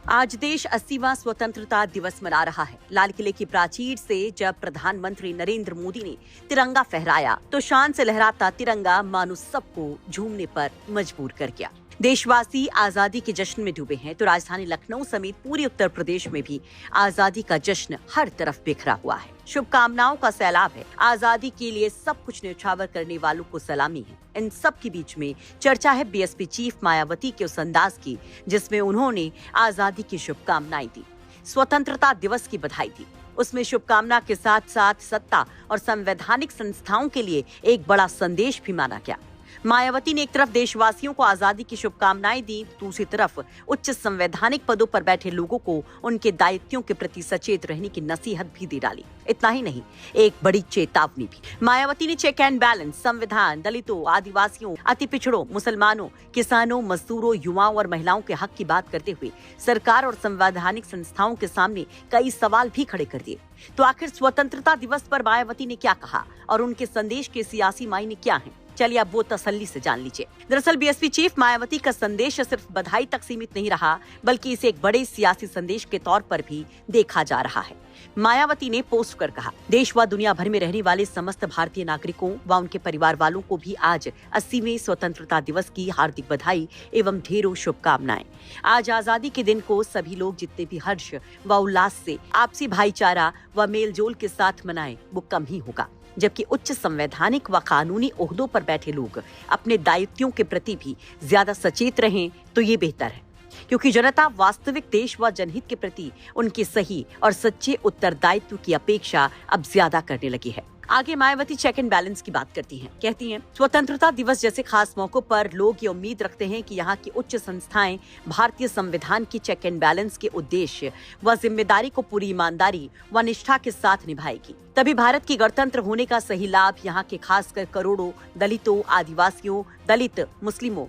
आज देश 80वां स्वतंत्रता दिवस मना रहा है। लाल किले की प्राचीर से जब प्रधानमंत्री नरेंद्र मोदी ने तिरंगा फहराया तो शान से लहराता तिरंगा मानो सबको झूमने पर मजबूर कर गया। देशवासी आजादी के जश्न में डूबे हैं तो राजधानी लखनऊ समेत पूरे उत्तर प्रदेश में भी आजादी का जश्न हर तरफ बिखरा हुआ है। शुभकामनाओं का सैलाब है। आजादी के लिए सब कुछ न्यौछावर करने वालों को सलामी है। इन सब के बीच में चर्चा है बीएसपी चीफ मायावती के उस अंदाज की जिसमें उन्होंने आजादी की शुभकामनाएं दी, स्वतंत्रता दिवस की बधाई दी। उसमें शुभकामना के साथ साथ सत्ता और संवैधानिक संस्थाओं के लिए एक बड़ा संदेश भी माना गया। मायावती ने एक तरफ देशवासियों को आजादी की शुभकामनाएं दी, दूसरी तरफ उच्च संवैधानिक पदों पर बैठे लोगों को उनके दायित्वों के प्रति सचेत रहने की नसीहत भी दे डाली। इतना ही नहीं, एक बड़ी चेतावनी भी। मायावती ने चेक एंड बैलेंस, संविधान, दलितों, आदिवासियों, अति पिछड़ों, मुसलमानों, किसानों, मजदूरों, युवाओं और महिलाओं के हक की बात करते हुए सरकार और संवैधानिक संस्थाओं के सामने कई सवाल भी खड़े कर दिए। तो आखिर स्वतंत्रता दिवस पर मायावती ने क्या कहा और उनके संदेश के सियासी मायने क्या हैं? चलिए अब वो तसल्ली से जान लीजिए। दरअसल बीएसपी चीफ मायावती का संदेश सिर्फ बधाई तक सीमित नहीं रहा, बल्कि इसे एक बड़े सियासी संदेश के तौर पर भी देखा जा रहा है। मायावती ने पोस्ट कर कहा, देश व दुनिया भर में रहने वाले समस्त भारतीय नागरिकों व उनके परिवार वालों को भी आज 80वें स्वतंत्रता दिवस की हार्दिक बधाई एवं ढेरों शुभकामनाएं। आज आजादी के दिन को सभी लोग जितने भी हर्ष व उल्लास से, आपसी भाईचारा व मेलजोल के साथ मनाएं, वो कम ही होगा। जबकि उच्च संवैधानिक व कानूनी ओहदों पर बैठे लोग अपने दायित्वों के प्रति भी ज्यादा सचेत रहें तो ये बेहतर है, क्योंकि जनता वास्तविक देश व जनहित के प्रति उनके सही और सच्चे उत्तरदायित्व की अपेक्षा अब ज्यादा करने लगी है। आगे मायावती चेक एंड बैलेंस की बात करती हैं। कहती हैं, स्वतंत्रता दिवस जैसे खास मौकों पर लोग ये उम्मीद रखते हैं कि यहाँ की उच्च संस्थाएं भारतीय संविधान की चेक एंड बैलेंस के उद्देश्य व जिम्मेदारी को पूरी ईमानदारी व निष्ठा के साथ निभाएगी। तभी भारत की गणतंत्र होने का सही लाभ यहाँ के खासकर करोड़ों दलितों, आदिवासियों, दलित, मुस्लिमों,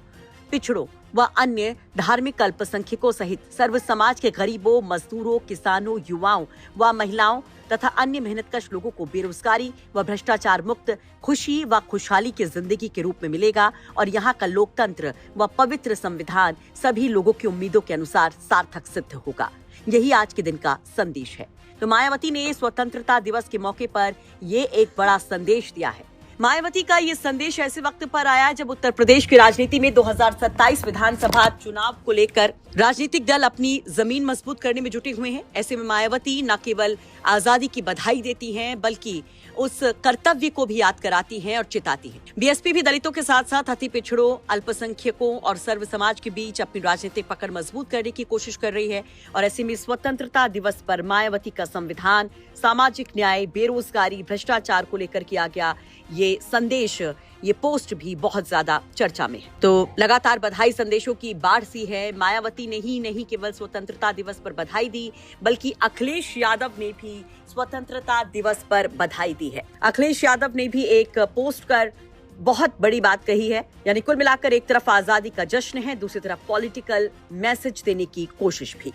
पिछड़ों व अन्य धार्मिक अल्पसंख्यकों सहित सर्व समाज के गरीबों, मजदूरों, किसानों, युवाओं व महिलाओं तथा अन्य मेहनतकश लोगों को बेरोजगारी व भ्रष्टाचार मुक्त खुशी व खुशहाली की जिंदगी के रूप में मिलेगा और यहाँ का लोकतंत्र व पवित्र संविधान सभी लोगों की उम्मीदों के अनुसार सार्थक सिद्ध होगा। यही आज के दिन का संदेश है। तो मायावती ने स्वतंत्रता दिवस के मौके पर ये एक बड़ा संदेश दिया है। मायावती का ये संदेश ऐसे वक्त पर आया जब उत्तर प्रदेश की राजनीति में 2027 विधानसभा चुनाव को लेकर राजनीतिक दल अपनी जमीन मजबूत करने में जुटे हुए हैं। ऐसे में मायावती न केवल आजादी की बधाई देती हैं, बल्कि उस कर्तव्य को भी याद कराती हैं और चिताती हैं। बीएसपी भी दलितों के साथ साथ अति पिछड़ों, अल्पसंख्यकों और सर्व समाज के बीच अपनी राजनीतिक पकड़ मजबूत करने की कोशिश कर रही है। और ऐसे में स्वतंत्रता दिवस पर मायावती का संविधान, सामाजिक न्याय, बेरोजगारी, भ्रष्टाचार को लेकर किया गया ये संदेश, ये पोस्ट भी बहुत ज्यादा चर्चा में है। तो लगातार बधाई संदेशों की बाढ़ सी है। मायावती ने ही नहीं केवल स्वतंत्रता दिवस पर बधाई दी, बल्कि अखिलेश यादव ने भी स्वतंत्रता दिवस पर बधाई दी है। अखिलेश यादव ने भी एक पोस्ट कर बहुत बड़ी बात कही है। यानी कुल मिलाकर एक तरफ आजादी का जश्न है, दूसरी तरफ पॉलिटिकल मैसेज देने की कोशिश भी।